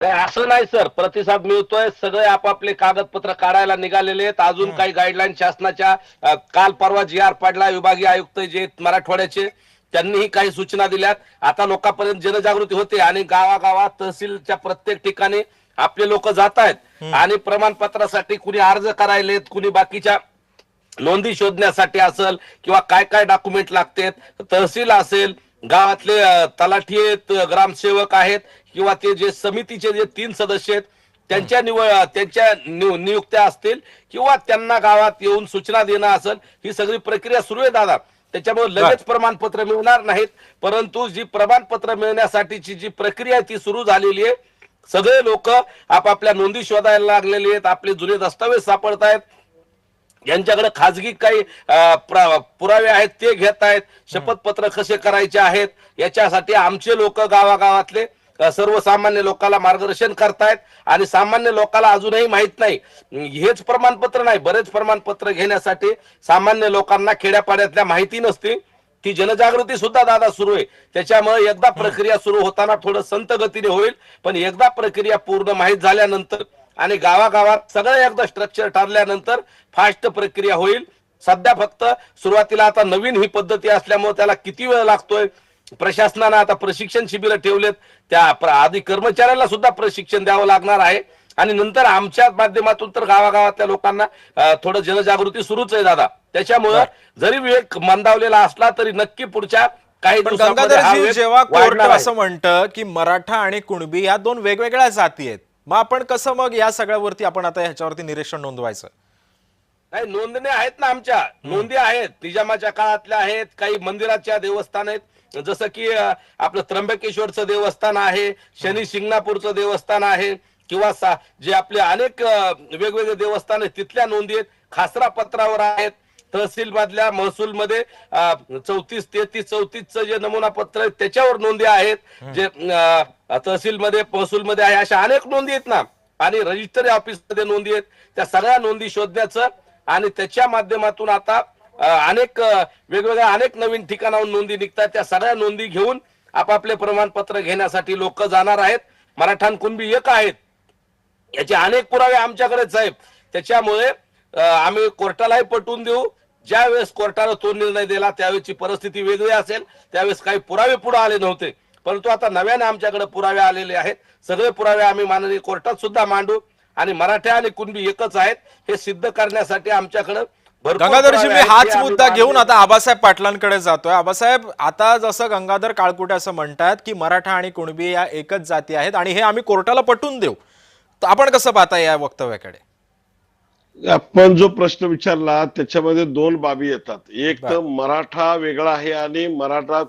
नाही असं नाही सर, प्रतिसाद मिळतोय. सगळे आपापले कागदपत्र काढायला निघालेले आहेत. अजून काही गाईडलाईन शासनाच्या काल परवा जी आर पडला, विभागीय आयुक्त जे आहेत मराठवाड्याचे त्यांनीही काही सूचना दिल्यात. आता लोकांपर्यंत जनजागृती होते आणि गावागावात तहसीलच्या प्रत्येक ठिकाणी आपले लोक जात आहेत आणि प्रमाणपत्रासाठी कुणी अर्ज करायलेत, कुणी बाकीच्या नोंदी शोधण्यासाठी असेल किंवा काय काय डॉक्युमेंट लागतात, तहसील असेल, गावातले तलाठी आहेत, ग्रामसेवक आहेत किंवा ते जे समितीचे जे 3 सदस्य आहेत त्यांच्या नियुक्त्या असतील किंवा त्यांना गावात येऊन सूचना देणं असेल, ही सगळी प्रक्रिया सुरू आहे दादा. त्याच्यामुळे बर. लगेच प्रमाणपत्र मिळणार नाहीत, परंतु जी प्रमाणपत्र मिळण्यासाठीची जी प्रक्रिया आहे ती सुरू झालेली आहे. सगळे लोक आपापल्या नोंदी शोधायला लागलेले आहेत, आपले जुने दस्तावेज सापडत आहेत, यांच्याकडे खाजगी काही पुरावे आहेत ते घेत आहेत, शपथपत्र कसे करायचे आहेत याच्यासाठी आमचे लोक गावागावातले सर्वसामान्य लोकांना मार्गदर्शन करतायत. आणि सामान्य लोकांना अजूनही माहित नाही, हेच प्रमाणपत्र नाही, बरेच प्रमाणपत्र घेण्यासाठी सामान्य लोकांना खेड्यापाड्यातल्या माहिती नसते. ती जनजागृती सुद्धा दादा सुरू आहे. त्याच्यामुळे एकदा प्रक्रिया सुरू होताना थोडं संत गतीने होईल, पण एकदा प्रक्रिया पूर्ण माहीत झाल्यानंतर आणि गावागावात सगळं एकदा स्ट्रक्चर ठरल्यानंतर फास्ट प्रक्रिया होईल. सध्या फक्त सुरुवातीला आता नवीन ही पद्धती असल्यामुळे त्याला किती वेळ लागतोय, प्रशासनानं आता प्रशिक्षण शिबिर ठेवलेत, त्या आधी कर्मचाऱ्यांना सुद्धा प्रशिक्षण द्यावं लागणार आहे. आणि नंतर आमच्या माध्यमातून तर गावागावातल्या लोकांना थोडं जनजागृती सुरूच आहे दादा. त्याच्यामुळं जरी वेग मंदावलेला असला तरी नक्की पुढच्या काही पण दिवसांमध्ये हा गंगाधरजी, वेग जेव्हा कोर्ट वाढणार आहे. असं म्हणतं की मराठा आणि कुणबी या दोन वेगवेगळ्या जाती आहेत, मग आपण कसं मग या सगळ्यावरती आपण आता ह्याच्यावरती निरीक्षण नोंदवायचं? नाही, नोंदणी आहेत ना, आमच्या नोंदी आहेत, निजामाच्या काळातल्या आहेत, काही मंदिराच्या देवस्थान आहेत, जसं की आपलं त्र्यंबकेश्वरचं देवस्थान आहे, शनी शिंगणापूरचं देवस्थान आहे किंवा जे आपले अनेक वेगवेगळे देवस्थान आहेत तिथल्या नोंदी आहेत, खासरा पत्रावर आहेत. तहसील मधल्या महसूल मध्ये 34, 33, 34चं जे नमुना पत्र आहे त्याच्यावर नोंदी आहेत, जे तहसील मध्ये महसूल मध्ये आहे, अशा अनेक नोंदी आहेत ना. आणि रजिस्ट्री ऑफिस मध्ये नोंदी आहेत, त्या सगळ्या नोंदी शोधण्याचं आणि त्याच्या माध्यमातून आता अनेक नवीन ठिकाणाहून नोंदी निघतात. त्या सगळ्या नोंदी घेऊन आपापले प्रमाणपत्र घेण्यासाठी लोक जाणार आहेत. मराठा कुणबी एक आहेत याचे अनेक पुरावे आमच्याकडेच आहेत. त्याच्यामुळे आम्ही कोर्टालाही पटवून देऊ. ज्या वेळेस कोर्टाने तो निर्णय दिला त्यावेळेची परिस्थिती वेगळी असेल, त्यावेळेस काही पुरावे पुढे आले नव्हते, परंतु आता नव्याने आमच्याकडे पुरावे आलेले आहेत. सगळे पुरावे आम्ही माननीय कोर्टात सुद्धा मांडू आणि मराठा आणि कुणबी एकच आहेत हे सिद्ध करण्यासाठी आमच्याकडे गंगाधरजी, मी हाच मुद्दा घेऊन आता आबासाहेब पाटलांकडे जातोय. आबासाहेब, आता जसं गंगाधर काळकुटे असं म्हणतात की मराठा आणि कुणबी या एकच जाती आहेत आणि हे आम्ही कोर्टाला पटवून देऊ, तर आपण कसं पाहता या वक्तव्याकडे? आपण जो प्रश्न विचारला त्याच्यामध्ये दोन बाबी येतात. एक तर मराठा वेगळा आहे आणि मराठा